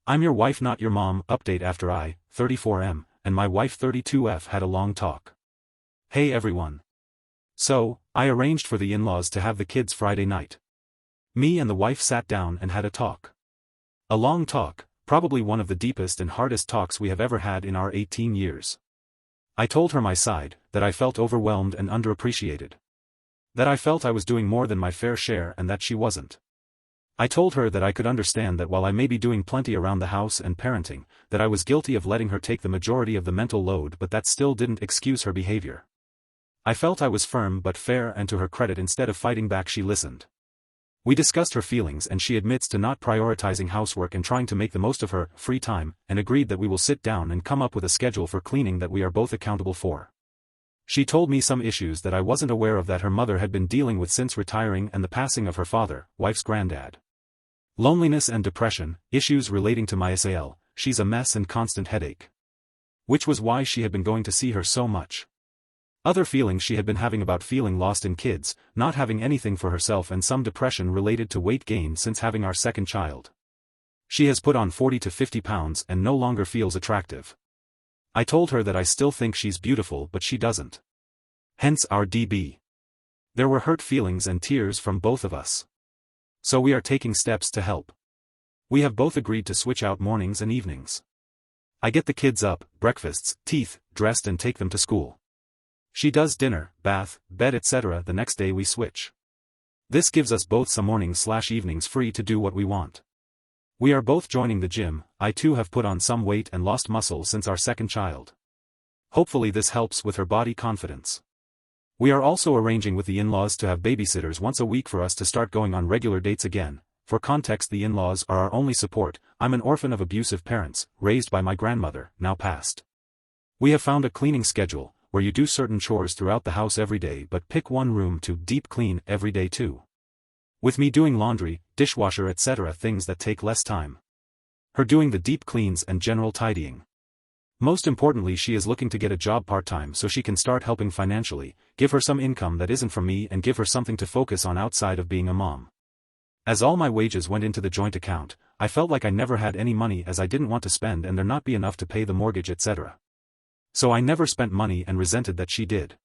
I'm your wife not your mom. Update after I, 34M, and my wife 32F had a long talk. Hey everyone. So, I arranged for the in-laws to have the kids Friday night. Me and the wife sat down and had a talk. A long talk, probably one of the deepest and hardest talks we have ever had in our 18 years. I told her my side, that I felt overwhelmed and underappreciated. That I felt I was doing more than my fair share and that she wasn't. I told her that I could understand that while I may be doing plenty around the house and parenting, that I was guilty of letting her take the majority of the mental load, but that still didn't excuse her behavior. I felt I was firm but fair, and to her credit, instead of fighting back, she listened. We discussed her feelings, and she admits to not prioritizing housework and trying to make the most of her free time, and agreed that we will sit down and come up with a schedule for cleaning that we are both accountable for. She told me some issues that I wasn't aware of that her mother had been dealing with since retiring and the passing of her father, wife's granddad. Loneliness and depression, issues relating to my SAL, she's a mess and constant headache. Which was why she had been going to see her so much. Other feelings she had been having about feeling lost in kids, not having anything for herself, and some depression related to weight gain since having our second child. She has put on 40 to 50 pounds and no longer feels attractive. I told her that I still think she's beautiful, but she doesn't. Hence our DB. There were hurt feelings and tears from both of us. So we are taking steps to help. We have both agreed to switch out mornings and evenings. I get the kids up, breakfasts, teeth, dressed, and take them to school. She does dinner, bath, bed, etc. The next day we switch. This gives us both some mornings/evenings free to do what we want. We are both joining the gym. I too have put on some weight and lost muscle since our second child. Hopefully this helps with her body confidence. We are also arranging with the in-laws to have babysitters once a week for us to start going on regular dates again. For context, the in-laws are our only support. I'm an orphan of abusive parents, raised by my grandmother, now passed. We have found a cleaning schedule, where you do certain chores throughout the house every day but pick one room to deep clean every day too. With me doing laundry, dishwasher, etc., things that take less time. Her doing the deep cleans and general tidying. Most importantly, she is looking to get a job part-time so she can start helping financially, give her some income that isn't from me, and give her something to focus on outside of being a mom. As all my wages went into the joint account, I felt like I never had any money as I didn't want to spend and there not be enough to pay the mortgage, etc. So I never spent money and resented that she did.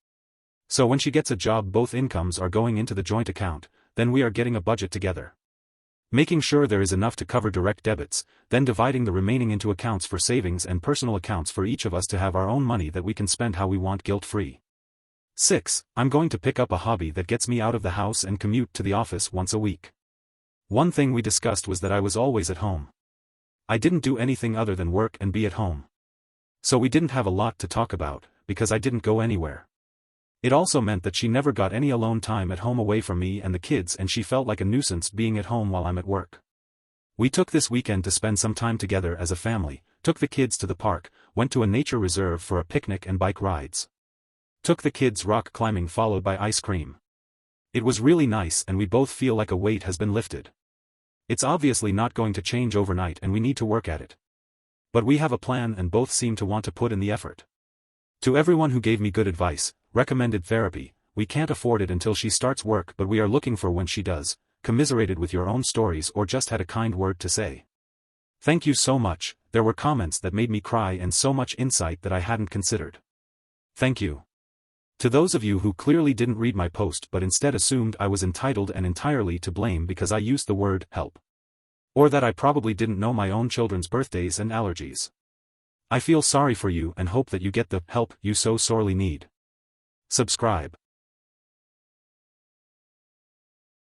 So when she gets a job, both incomes are going into the joint account, then we are getting a budget together. Making sure there is enough to cover direct debits, then dividing the remaining into accounts for savings and personal accounts for each of us to have our own money that we can spend how we want guilt-free. 6. I'm going to pick up a hobby that gets me out of the house and commute to the office once a week. One thing we discussed was that I was always at home. I didn't do anything other than work and be at home. So we didn't have a lot to talk about, because I didn't go anywhere. It also meant that she never got any alone time at home away from me and the kids, and she felt like a nuisance being at home while I'm at work. We took this weekend to spend some time together as a family, took the kids to the park, went to a nature reserve for a picnic and bike rides. Took the kids rock climbing followed by ice cream. It was really nice and we both feel like a weight has been lifted. It's obviously not going to change overnight and we need to work at it. But we have a plan and both seem to want to put in the effort. To everyone who gave me good advice, recommended therapy, we can't afford it until she starts work, but we are looking for when she does, commiserated with your own stories or just had a kind word to say. Thank you so much. There were comments that made me cry and so much insight that I hadn't considered. Thank you. To those of you who clearly didn't read my post but instead assumed I was entitled and entirely to blame because I used the word help. Or that I probably didn't know my own children's birthdays and allergies. I feel sorry for you and hope that you get the help you so sorely need. Subscribe.